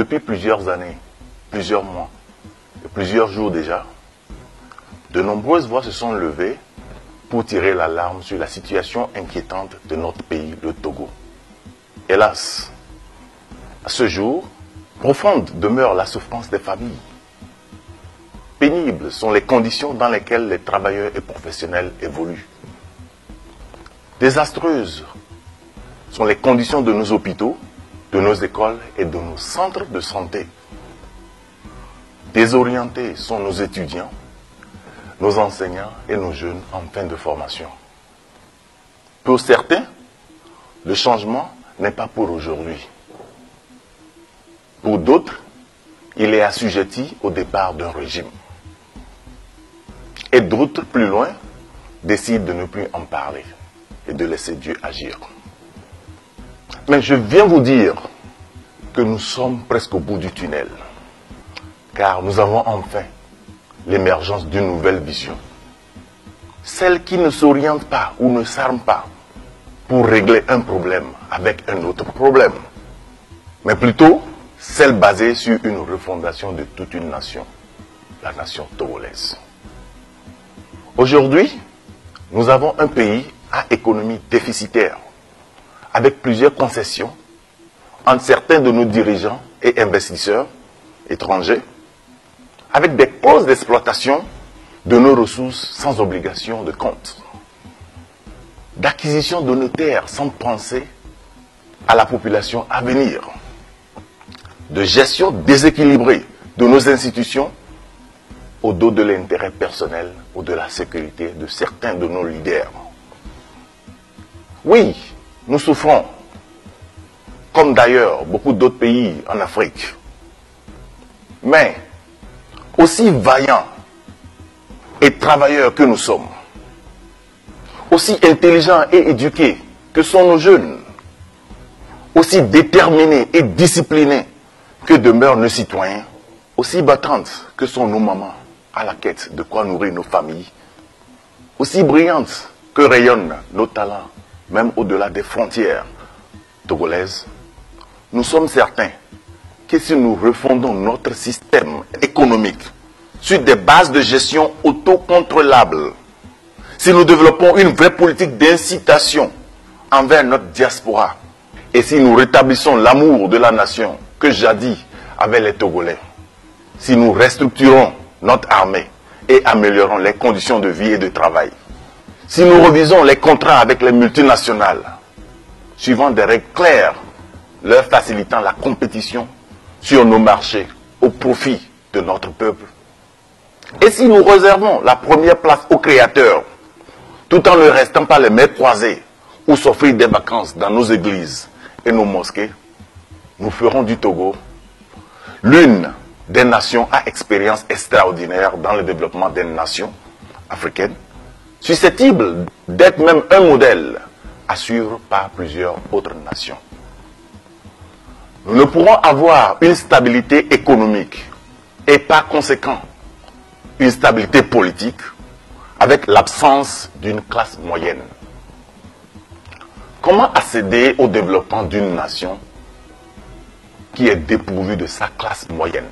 Depuis plusieurs années, plusieurs mois, et plusieurs jours déjà, de nombreuses voix se sont levées pour tirer l'alarme sur la situation inquiétante de notre pays, le Togo. Hélas, à ce jour, profonde demeure la souffrance des familles. Pénibles sont les conditions dans lesquelles les travailleurs et professionnels évoluent. Désastreuses sont les conditions de nos hôpitaux, de nos écoles et de nos centres de santé. Désorientés sont nos étudiants, nos enseignants et nos jeunes en fin de formation. Pour certains, le changement n'est pas pour aujourd'hui. Pour d'autres, il est assujetti au départ d'un régime. Et d'autres, plus loin, décident de ne plus en parler et de laisser Dieu agir. Mais je viens vous dire que nous sommes presque au bout du tunnel, car nous avons enfin l'émergence d'une nouvelle vision. Celle qui ne s'oriente pas ou ne s'arme pas pour régler un problème avec un autre problème, mais plutôt celle basée sur une refondation de toute une nation, la nation togolaise. Aujourd'hui, nous avons un pays à économie déficitaire, avec plusieurs concessions entre certains de nos dirigeants et investisseurs étrangers, avec des clauses d'exploitation de nos ressources sans obligation de compte, d'acquisition de nos terres sans penser à la population à venir, de gestion déséquilibrée de nos institutions au dos de l'intérêt personnel ou de la sécurité de certains de nos leaders. Oui, nous souffrons, comme d'ailleurs beaucoup d'autres pays en Afrique. Mais, aussi vaillants et travailleurs que nous sommes, aussi intelligents et éduqués que sont nos jeunes, aussi déterminés et disciplinés que demeurent nos citoyens, aussi battantes que sont nos mamans à la quête de quoi nourrir nos familles, aussi brillantes que rayonnent nos talents, même au-delà des frontières togolaises, nous sommes certains que si nous refondons notre système économique sur des bases de gestion autocontrôlables, si nous développons une vraie politique d'incitation envers notre diaspora, et si nous rétablissons l'amour de la nation que jadis avaient les Togolais, si nous restructurons notre armée et améliorons les conditions de vie et de travail, si nous revisons les contrats avec les multinationales, suivant des règles claires, leur facilitant la compétition sur nos marchés au profit de notre peuple, et si nous réservons la première place aux créateurs, tout en ne restant pas les mains croisées ou s'offrir des vacances dans nos églises et nos mosquées, nous ferons du Togo l'une des nations à expérience extraordinaire dans le développement des nations africaines, susceptibles d'être même un modèle à suivre par plusieurs autres nations. Nous ne pourrons avoir une stabilité économique et par conséquent une stabilité politique avec l'absence d'une classe moyenne. Comment accéder au développement d'une nation qui est dépourvue de sa classe moyenne?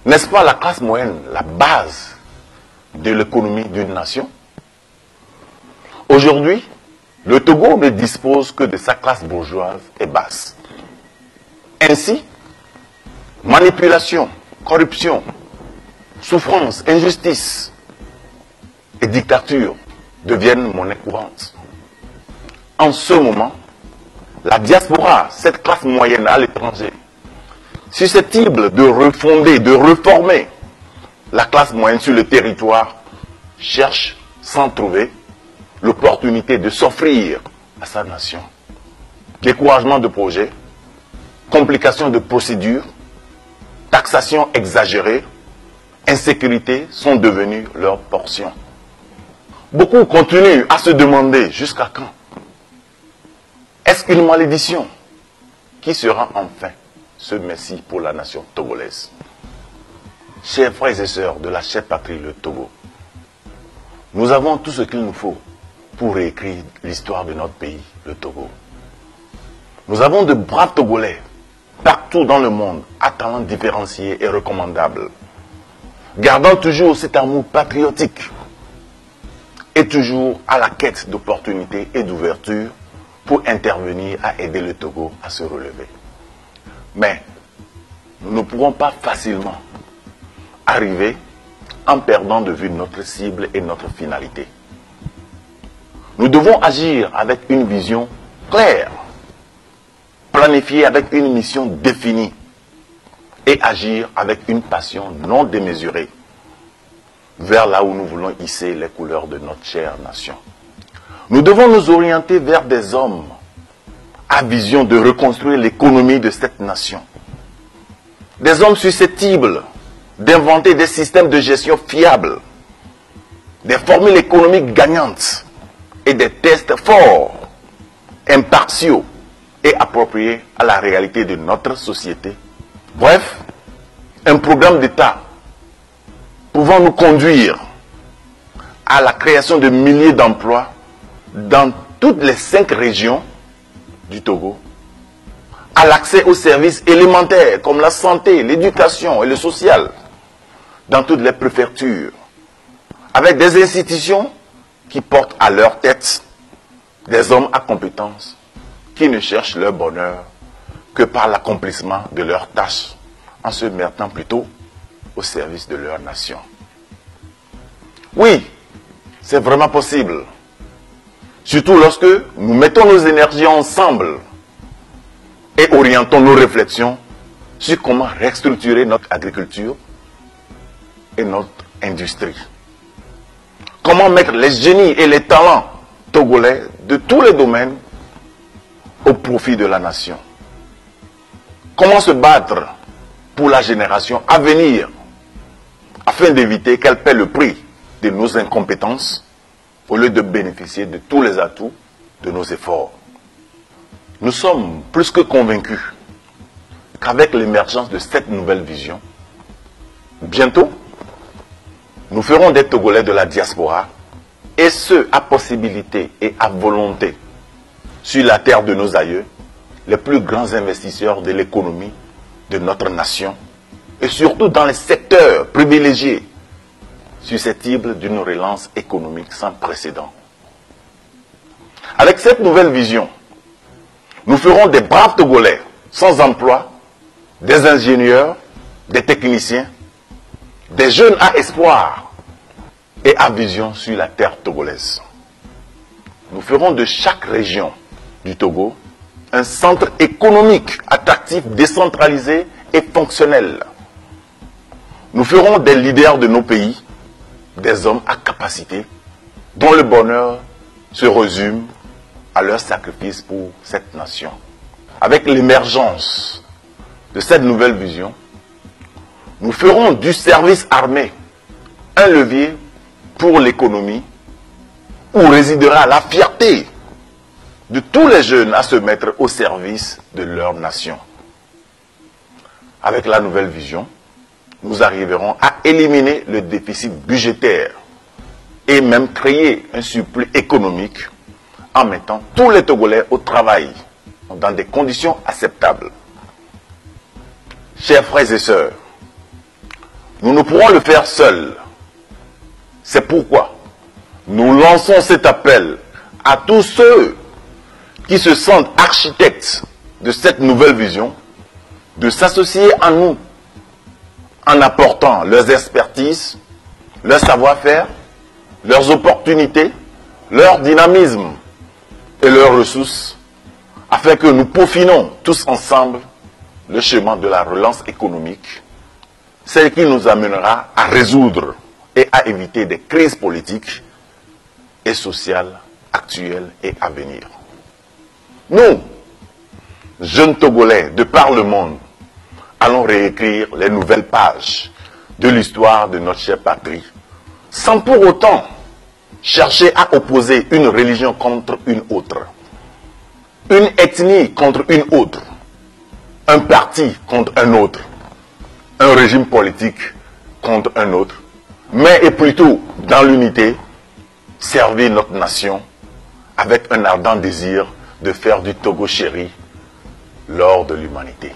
N'est-ce pas la classe moyenne la base de l'économie d'une nation? Aujourd'hui, le Togo ne dispose que de sa classe bourgeoise et basse. Ainsi, manipulation, corruption, souffrance, injustice et dictature deviennent monnaie courante. En ce moment, la diaspora, cette classe moyenne à l'étranger, susceptible de refonder, de reformer la classe moyenne sur le territoire, cherche sans trouver l'opportunité de s'offrir à sa nation. Découragement de projets, complications de procédures, taxation exagérée, insécurité sont devenues leur portion. Beaucoup continuent à se demander jusqu'à quand. Est-ce une malédiction? Qui sera enfin ce Messie pour la nation togolaise? Chers frères et sœurs de la chère patrie, le Togo, nous avons tout ce qu'il nous faut pour réécrire l'histoire de notre pays, le Togo. Nous avons de braves Togolais partout dans le monde à talent différencié et recommandable, gardant toujours cet amour patriotique et toujours à la quête d'opportunités et d'ouverture pour intervenir à aider le Togo à se relever. Mais nous ne pourrons pas facilement arriver en perdant de vue notre cible et notre finalité. Nous devons agir avec une vision claire, planifier avec une mission définie et agir avec une passion non démesurée vers là où nous voulons hisser les couleurs de notre chère nation. Nous devons nous orienter vers des hommes à vision de reconstruire l'économie de cette nation. Des hommes susceptibles d'inventer des systèmes de gestion fiables, des formules économiques gagnantes et des tests forts, impartiaux et appropriés à la réalité de notre société. Bref, un programme d'État pouvant nous conduire à la création de milliers d'emplois dans toutes les 5 régions du Togo, à l'accès aux services élémentaires comme la santé, l'éducation et le social dans toutes les préfectures, avec des institutions qui portent à leur tête des hommes à compétences qui ne cherchent leur bonheur que par l'accomplissement de leurs tâches en se mettant plutôt au service de leur nation. Oui, c'est vraiment possible. Surtout lorsque nous mettons nos énergies ensemble et orientons nos réflexions sur comment restructurer notre agriculture et notre industrie. Comment mettre les génies et les talents togolais de tous les domaines au profit de la nation. Comment se battre pour la génération à venir afin d'éviter qu'elle paie le prix de nos incompétences au lieu de bénéficier de tous les atouts de nos efforts. Nous sommes plus que convaincus qu'avec l'émergence de cette nouvelle vision, bientôt, nous ferons des Togolais de la diaspora, et ce, à possibilité et à volonté, sur la terre de nos aïeux, les plus grands investisseurs de l'économie de notre nation, et surtout dans les secteurs privilégiés, susceptibles d'une relance économique sans précédent. Avec cette nouvelle vision, nous ferons des braves Togolais sans emploi, des ingénieurs, des techniciens, des jeunes à espoir et à vision sur la terre togolaise. Nous ferons de chaque région du Togo un centre économique attractif, décentralisé et fonctionnel. Nous ferons des leaders de nos pays, des hommes à capacité, dont le bonheur se résume à leur sacrifice pour cette nation. Avec l'émergence de cette nouvelle vision, nous ferons du service armé un levier pour l'économie où résidera la fierté de tous les jeunes à se mettre au service de leur nation. Avec la nouvelle vision, nous arriverons à éliminer le déficit budgétaire et même créer un surplus économique en mettant tous les Togolais au travail dans des conditions acceptables. Chers frères et sœurs, nous ne pourrons le faire seuls. C'est pourquoi nous lançons cet appel à tous ceux qui se sentent architectes de cette nouvelle vision de s'associer à nous en apportant leurs expertises, leur savoir-faire, leurs opportunités, leur dynamisme et leurs ressources afin que nous peaufinons tous ensemble le chemin de la relance économique, celle qui nous amènera à résoudre et à éviter des crises politiques et sociales actuelles et à venir. Nous, jeunes Togolais de par le monde, allons réécrire les nouvelles pages de l'histoire de notre chère patrie, sans pour autant chercher à opposer une religion contre une autre, une ethnie contre une autre, un parti contre un autre, un régime politique contre un autre, mais et plutôt dans l'unité, servir notre nation avec un ardent désir de faire du Togo chéri l'or de l'humanité.